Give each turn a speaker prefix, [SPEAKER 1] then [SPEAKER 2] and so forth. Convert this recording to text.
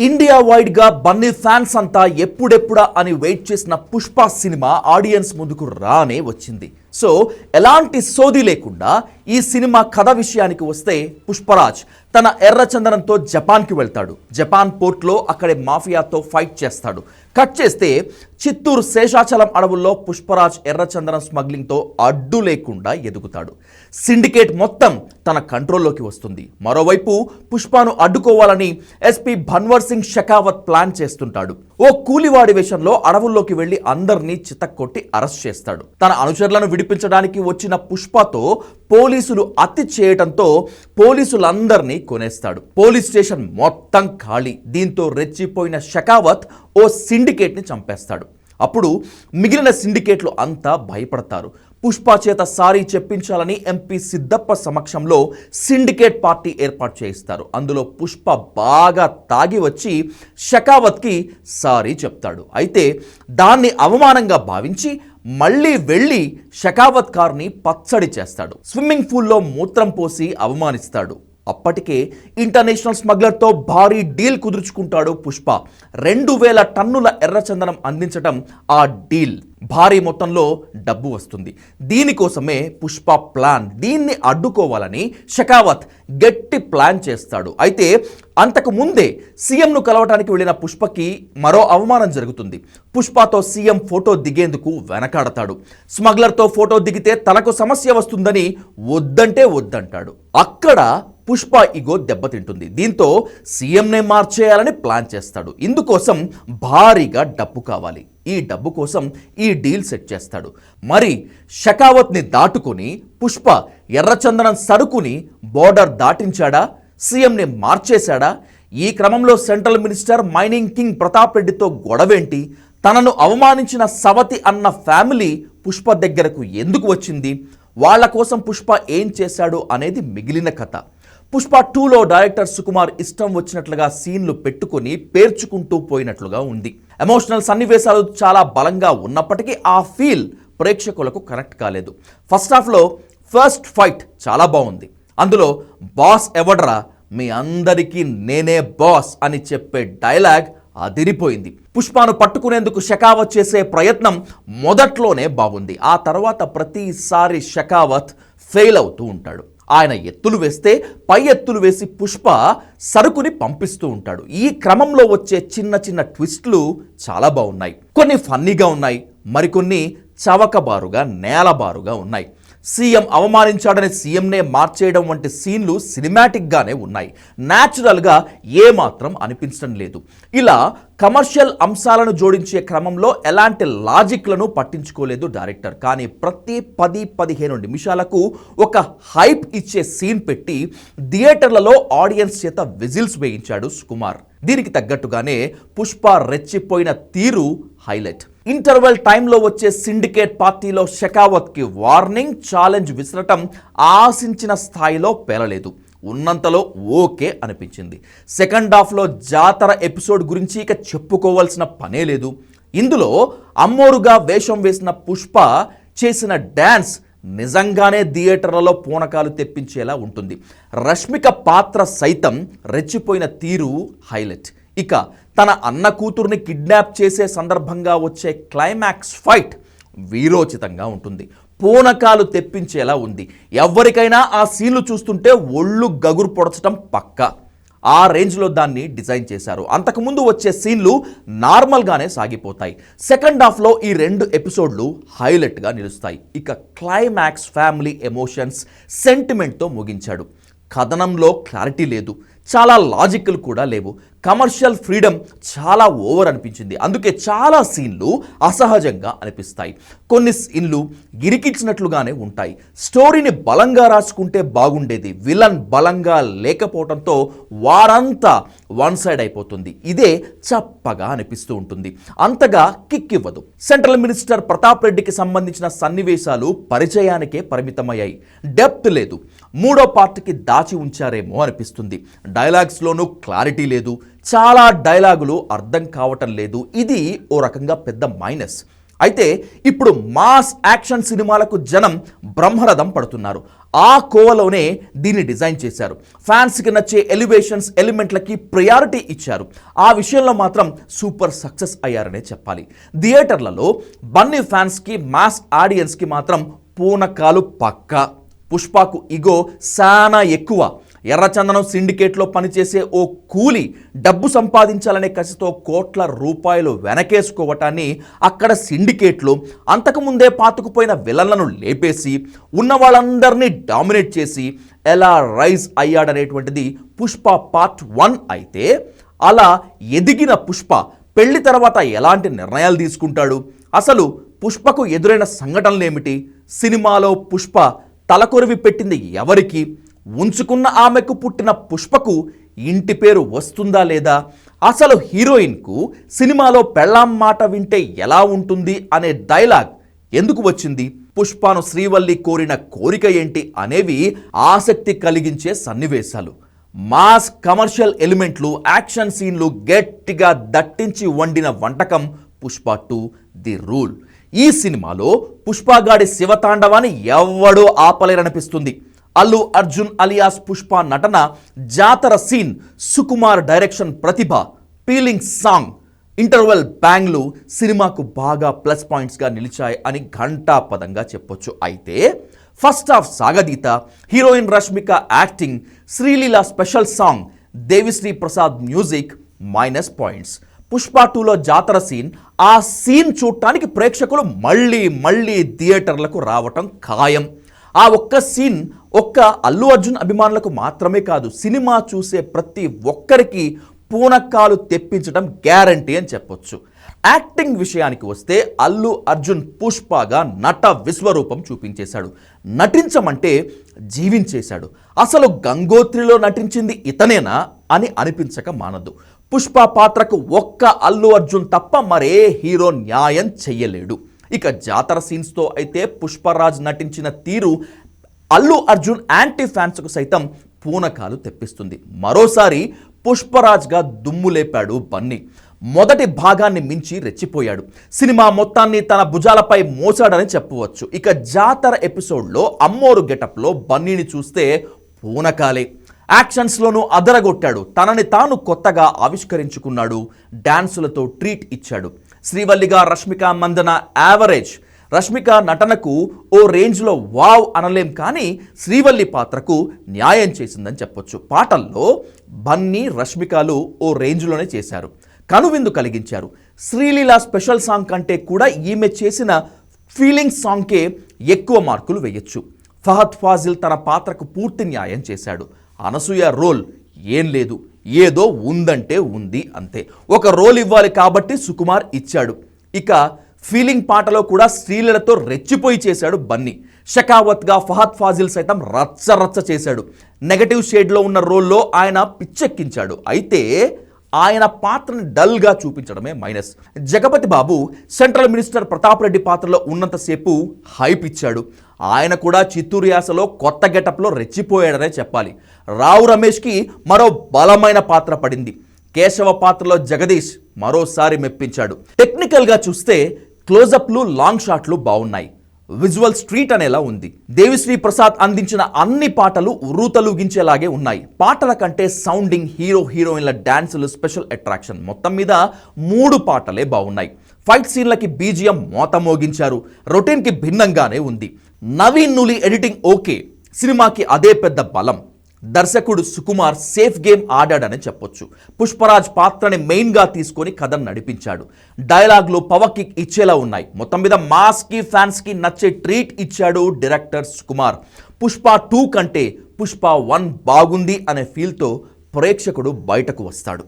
[SPEAKER 1] India wide గా Bunny fans అంతా ఎప్పుడెప్పుడా అని వెయిట్ చేసిన పుష్ప సినిమా ఆడియన్స్ ముందుకు రానే వచ్చింది. సో ఎలాంటి సోది లేకుండా ఈ సినిమా కథ విషయానికి వస్తే పుష్పరాజ్ తన ఎర్రచందనంతో జపాన్కి వెళ్తాడు. జపాన్ పోర్ట్లో అక్కడే మాఫియాతో ఫైట్ చేస్తాడు. కట్ చేస్తే చిత్తూరు శేషాచలం అడవుల్లో పుష్పరాజ్ ఎర్రచందనం స్మగ్లింగ్తో అడ్డు లేకుండా ఎదుగుతాడు. సిండికేట్ మొత్తం తన కంట్రోల్లోకి వస్తుంది. మరోవైపు పుష్పను అడ్డుకోవాలని ఎస్పీ భన్వర్ సింగ్ షెకావత్ ప్లాన్ చేస్తుంటాడు. ఓ కూలివాడి వేషంలో అడవుల్లోకి వెళ్లి అందరినీ చితక్కొట్టి అరెస్ట్ చేస్తాడు. తన అనుచరులను విడిపించడానికి వచ్చిన పుష్పతో పోలీసులు అతి చేయడంతో పోలీసులందరినీ కొనేస్తాడు. పోలీస్ స్టేషన్ మొత్తం ఖాళీ. దీంతో రెచ్చిపోయిన షెకావత్ ఓ సిండికేట్ని చంపేస్తాడు. అప్పుడు మిగిలిన సిండికేట్లు అంతా భయపడతారు. పుష్ప చేత సారీ చెప్పించాలని ఎంపీ సిద్ధప్ప సమక్షంలో సిండికేట్ పార్టీ ఏర్పాటు చేయిస్తారు. అందులో పుష్ప బాగా తాగి వచ్చి షెకావత్కి సారీ చెప్తాడు. అయితే దాన్ని అవమానంగా భావించి మళ్ళీ వెళ్ళి షెకావత్ కార్ని పచ్చడి చేస్తాడు. స్విమ్మింగ్ పూల్లో మూత్రం పోసి అవమానిస్తాడు. అప్పటికే ఇంటర్నేషనల్ స్మగ్లర్తో భారీ డీల్ కుదుర్చుకుంటాడు పుష్ప. 2000 టన్నుల ఎర్రచందనం అందించడం ఆ డీల్. భారీ మొత్తంలో డబ్బు వస్తుంది. దీనికోసమే పుష్ప ప్లాన్. దీన్ని అడ్డుకోవాలని షెకావత్ గట్టి ప్లాన్ చేస్తాడు. అయితే అంతకు ముందే సీఎంను కలవటానికి వెళ్ళిన పుష్పకి మరో అవమానం జరుగుతుంది. పుష్పతో సీఎం ఫోటో దిగేందుకు వెనకాడతాడు. స్మగ్లర్తో ఫోటో దిగితే తనకు సమస్య వస్తుందని వద్దంటే వద్దంటాడు. అక్కడ పుష్ప ఇగో దెబ్బతింటుంది. దీంతో సీఎంనే మార్చేయాలని ప్లాన్ చేస్తాడు. ఇందుకోసం భారీగా డబ్బు కావాలి. ఈ డబ్బు కోసం ఈ డీల్ సెట్ చేస్తాడు. మరి షెకావత్ని దాటుకొని పుష్ప ఎర్రచందనం సరుకుని బోర్డర్ దాటించాడా? సీఎంని మార్చేశాడా? ఈ క్రమంలో central minister mining king Pratap రెడ్డితో గొడవేంటి? తనను అవమానించిన సవతి అన్న ఫ్యామిలీ పుష్ప దగ్గరకు ఎందుకు వచ్చింది? వాళ్ళ కోసం పుష్ప ఏం చేశాడు అనేది మిగిలిన కథ. పుష్ప 2లో డైరెక్టర్ సుకుమార్ ఇష్టం వచ్చినట్లుగా సీన్లు పెట్టుకుని పేర్చుకుంటూ పోయినట్లుగా ఉంది. ఎమోషనల్ సన్నివేశాలు చాలా బలంగా ఉన్నప్పటికీ ఆ ఫీల్ ప్రేక్షకులకు కనెక్ట్ కాలేదు. ఫస్ట్ హాఫ్లో ఫస్ట్ ఫైట్ చాలా బాగుంది. అందులో బాస్ ఎవడ్రా, మీ అందరికీ నేనే బాస్ అని చెప్పే డైలాగ్ అదిరిపోయింది. పుష్పను పట్టుకునేందుకు షెకావత్ చేసే ప్రయత్నం మొదట్లోనే బాగుంది. ఆ తర్వాత ప్రతిసారి షెకావత్ ఫెయిల్ అవుతూ ఉంటాడు. ఆయన ఎత్తులు వేస్తే పై ఎత్తులు వేసి పుష్ప సరుకుని పంపిస్తూ ఉంటాడు. ఈ క్రమంలో వచ్చే చిన్న చిన్న ట్విస్ట్లు చాలా బాగున్నాయి. కొన్ని ఫన్నీగా ఉన్నాయి, మరికొన్ని చవకబారుగా నేలబారుగా ఉన్నాయి. సీఎం అవమానించాడని సీఎంనే మార్చేయడం వంటి సీన్లు సినిమాటిక్గానే ఉన్నాయి. న్యాచురల్గా ఏమాత్రం అనిపించడం లేదు. ఇలా కమర్షియల్ అంశాలను జోడించే క్రమంలో ఎలాంటి లాజిక్లను పట్టించుకోలేదు డైరెక్టర్. కానీ ప్రతి 10-15 నిమిషాలకు ఒక హైప్ ఇచ్చే సీన్ పెట్టి థియేటర్లలో ఆడియన్స్ చేత విజిల్స్ వేయించాడు సుకుమార్. దీనికి తగ్గట్టుగానే పుష్ప రెచ్చిపోయిన తీరు హైలైట్. ఇంటర్వెల్ టైంలో వచ్చే సిండికేట్ పార్టీలో షెకావత్కి వార్నింగ్ ఛాలెంజ్ విసరటం ఆశించిన స్థాయిలో పేలలేదు. ఉన్నంతలో ఓకే అనిపించింది. సెకండ్ హాఫ్లో జాతర ఎపిసోడ్ గురించి ఇక చెప్పుకోవాల్సిన పనే లేదు. ఇందులో అమ్మోరుగా వేషం వేసిన పుష్ప చేసిన డ్యాన్స్ నిజంగానే థియేటర్లలో పూనకాలు తెప్పించేలా ఉంటుంది. రష్మిక పాత్ర సైతం రెచ్చిపోయిన తీరు హైలైట్. ఇక తన అన్న కూతుర్ని కిడ్నాప్ చేసే సందర్భంగా వచ్చే క్లైమాక్స్ ఫైట్ వీరోచితంగా ఉంటుంది. పూనకాలు తెప్పించేలా ఉంది. ఎవరికైనా ఆ సీన్లు చూస్తుంటే ఒళ్ళు గగురు పొడచటం పక్కా. ఆ రేంజ్లో దాన్ని డిజైన్ చేశారు. అంతకుముందు వచ్చే సీన్లు నార్మల్గానే సాగిపోతాయి. సెకండ్ హాఫ్లో ఈ 2 ఎపిసోడ్లు హైలైట్గా నిలుస్తాయి. ఇక క్లైమాక్స్ ఫ్యామిలీ ఎమోషన్స్ సెంటిమెంట్తో ముగించాడు. కథనంలో క్లారిటీ లేదు, చాలా లాజికల్ కూడా లేవు. కమర్షియల్ ఫ్రీడమ్ చాలా ఓవర్ అనిపించింది. అందుకే చాలా సీన్లు అసహజంగా అనిపిస్తాయి. కొన్ని సీన్లు గిరికించినట్లుగానే ఉంటాయి. స్టోరీని బలంగా రాసుకుంటే బాగుండేది. విలన్ బలంగా లేకపోవడంతో వారంతా వన్ సైడ్ అయిపోతుంది. ఇదే చప్పగా అనిపిస్తూ ఉంటుంది. అంతగా కిక్ ఇవ్వదు. సెంట్రల్ మినిస్టర్ ప్రతాప్ రెడ్డికి సంబంధించిన సన్నివేశాలు పరిచయానికే పరిమితమయ్యాయి. డెప్త్ లేదు. 3వ పార్ట్కి దాచి ఉంచారేమో అనిపిస్తుంది. డైలాగ్స్లోనూ క్లారిటీ లేదు. చాలా డైలాగులు అర్థం కావటం లేదు. ఇది ఓ రకంగా పెద్ద మైనస్. అయితే ఇప్పుడు మాస్ యాక్షన్ సినిమాలకు జనం బ్రహ్మరథం పడుతున్నారు. ఆ కోవలోనే దీన్ని డిజైన్ చేశారు. ఫ్యాన్స్కి నచ్చే ఎలివేషన్స్ ఎలిమెంట్లకి ప్రయారిటీ ఇచ్చారు. ఆ విషయంలో మాత్రం సూపర్ సక్సెస్ అయ్యారనే చెప్పాలి. థియేటర్లలో బన్నీ ఫ్యాన్స్కి మాస్ ఆడియన్స్కి మాత్రం పూనకాలు పక్కా. పుష్పకు ఇగో చాలా ఎక్కువ. ఎర్రచందనం సిండికేట్లో పనిచేసే ఓ కూలి డబ్బు సంపాదించాలనే కసితో కోట్ల రూపాయలు వెనకేసుకోవటాన్ని అక్కడ సిండికేట్లు అంతకుముందే పాతుకుపోయిన విలన్లను లేపేసి ఉన్న వాళ్ళందరినీ డామినేట్ చేసి ఎలా రైజ్ అయ్యాడనేటువంటిది పుష్ప పార్ట్ 1 అయితే, అలా ఎదిగిన పుష్ప పెళ్లి తర్వాత ఎలాంటి నిర్ణయాలు తీసుకుంటాడు, అసలు పుష్పకు ఎదురైన సంఘటనలేమిటి, సినిమాలో పుష్ప తలకొరివి పెట్టింది ఎవరికి, ఉంచుకున్న ఆమెకు పుట్టిన పుష్పకు ఇంటి పేరు వస్తుందా లేదా, అసలు హీరోయిన్కు సినిమాలో పెళ్ళాం మాట వింటే ఎలా ఉంటుంది అనే డైలాగ్ ఎందుకు వచ్చింది, పుష్పను శ్రీవల్లి కోరిన కోరిక ఏంటి అనేవి ఆసక్తి కలిగించే సన్నివేశాలు. మాస్ కమర్షియల్ ఎలిమెంట్లు యాక్షన్ సీన్లు గట్టిగా దట్టించి వండిన వంటకం పుష్ప 2 ది రూల్. ఈ సినిమాలో పుష్పగాడి శివతాండవాన్ని ఎవ్వడూ ఆపలేరనిపిస్తుంది. అల్లు అర్జున్ అలియాస్ పుష్ప నటన, జాతర సీన్, సుకుమార్ డైరెక్షన్, ప్రతిభ, పీలింగ్ సాంగ్, ఇంటర్వెల్ బ్యాంగ్లు సినిమాకు బాగా ప్లస్ పాయింట్స్గా నిలిచాయి అని ఘంటాపదంగా చెప్పొచ్చు. అయితే ఫస్ట్ హాఫ్ సాగదీత, heroine Rashmika acting, Sreeleela special song, Devi Sri Prasad music minus points. Pushpa 2లో జాతర సీన్, ఆ సీన్ చూడటానికి ప్రేక్షకులు మళ్ళీ థియేటర్లకు రావటం ఖాయం. ఆ ఒక్క సీన్ ఒక్క అల్లు అర్జున్ అభిమానులకు మాత్రమే కాదు, సినిమా చూసే ప్రతి ఒక్కరికి పూనకాలు తెప్పించడం గ్యారంటీ అని చెప్పొచ్చు. యాక్టింగ్ విషయానికి వస్తే అల్లు అర్జున్ పుష్పగా నట విశ్వరూపం చూపించేశాడు. నటించమంటే జీవించేశాడు. అసలు గంగోత్రిలో నటించింది ఇతనేనా అని అనిపించక మానదు. పుష్ప పాత్రకు ఒక్క అల్లు అర్జున్ తప్ప మరే హీరో న్యాయం చెయ్యలేడు. ఇక జాతర సీన్స్తో అయితే పుష్పరాజ్ నటించిన తీరు అల్లు అర్జున్ యాంటీ ఫ్యాన్స్కు సైతం పూనకాలు తెప్పిస్తుంది. మరోసారి పుష్పరాజ్గా దుమ్ము లేపాడు బన్నీ. మొదటి భాగాన్ని మించి రెచ్చిపోయాడు. సినిమా మొత్తాన్ని తన భుజాలపై మోసాడని చెప్పవచ్చు. ఇక జాతర ఎపిసోడ్లో అమ్మోరు గెటప్లో బన్నీని చూస్తే పూనకాలే. యాక్షన్స్లోనూ అదరగొట్టాడు. తనని తాను కొత్తగా ఆవిష్కరించుకున్నాడు. డాన్సులతో ట్రీట్ ఇచ్చాడు. శ్రీవల్లిగా రష్మిక మందన యావరేజ్. రష్మిక నటనకు ఓ రేంజ్లో వావ్ అనలేం, కానీ శ్రీవల్లి పాత్రకు న్యాయం చేసిందని చెప్పొచ్చు. పాటల్లో బన్నీ రష్మికలు ఓ రేంజ్లోనే చేశారు, కనువిందు కలిగించారు. శ్రీలీల స్పెషల్ సాంగ్ కంటే కూడా ఈమె చేసిన ఫీలింగ్ సాంగ్కే ఎక్కువ మార్కులు వేయొచ్చు. ఫహద్ ఫాజిల్ తన పాత్రకు పూర్తి న్యాయం చేశాడు. అనసూయ రోల్ ఏం లేదు, ఏదో ఉందంటే ఉంది అంతే. ఒక రోల్ ఇవ్వాలి కాబట్టి సుకుమార్ ఇచ్చాడు. ఇక ఫీలింగ్ పాటలో కూడా శ్రీలీలతో రెచ్చిపోయి చేశాడు బన్నీ. షకావత్గా ఫహద్ ఫాజిల్ సైతం రచ్చ చేశాడు. నెగటివ్ షేడ్లో ఉన్న రోల్లో ఆయన పిచ్చెక్కించాడు. అయితే ఆయన పాత్రని డల్గా చూపించడమే మైనస్. జగపతి బాబు సెంట్రల్ మినిస్టర్ ప్రతాప్ రెడ్డి పాత్రలో ఉన్నంతసేపు హైప్ ఇచ్చాడు. ఆయన కూడా చిత్తూరు యాసలో కొత్త గెటప్లో రెచ్చిపోయాడనే చెప్పాలి. రావు రమేష్కి మరో బలమైన పాత్ర పడింది. కేశవ పాత్రలో జగదీష్ మరోసారి మెప్పించాడు. టెక్నికల్గా చూస్తే క్లోజప్లు, లాంగ్ షాట్లు బాగున్నాయి. విజువల్ స్ట్రీట్ అనేలా ఉంది. దేవిశ్రీ ప్రసాద్ అందించిన అన్ని పాటలు ఉర్రూతలూగించేలాగే ఉన్నాయి. పాటల కంటే సౌండింగ్, హీరోయిన్ల డాన్సులు స్పెషల్ అట్రాక్షన్. మొత్తం మీద 3 పాటలే బాగున్నాయి. ఫైట్ సీన్లకి బీజిఎం మోత మోగించారు. రొటీన్కి భిన్నంగానే ఉంది. నవీన్ నులి ఎడిటింగ్ ఓకే, సినిమాకి అదే పెద్ద బలం. దర్శకుడు సుకుమార్ సేఫ్ గేమ్ ఆడాడని చెప్పొచ్చు. పుష్పరాజ్ పాత్రని మెయిన్గా తీసుకొని కథను నడిపించాడు. డైలాగ్లు పవర్ కిక్ ఇచ్చేలా ఉన్నాయి. మొత్తం మీద మాస్కి ఫ్యాన్స్కి నచ్చే ట్రీట్ ఇచ్చాడు డైరెక్టర్ సుకుమార్. పుష్ప 2 కంటే పుష్ప 1 బాగుంది అనే ఫీల్తో ప్రేక్షకుడు బయటకు వస్తాడు.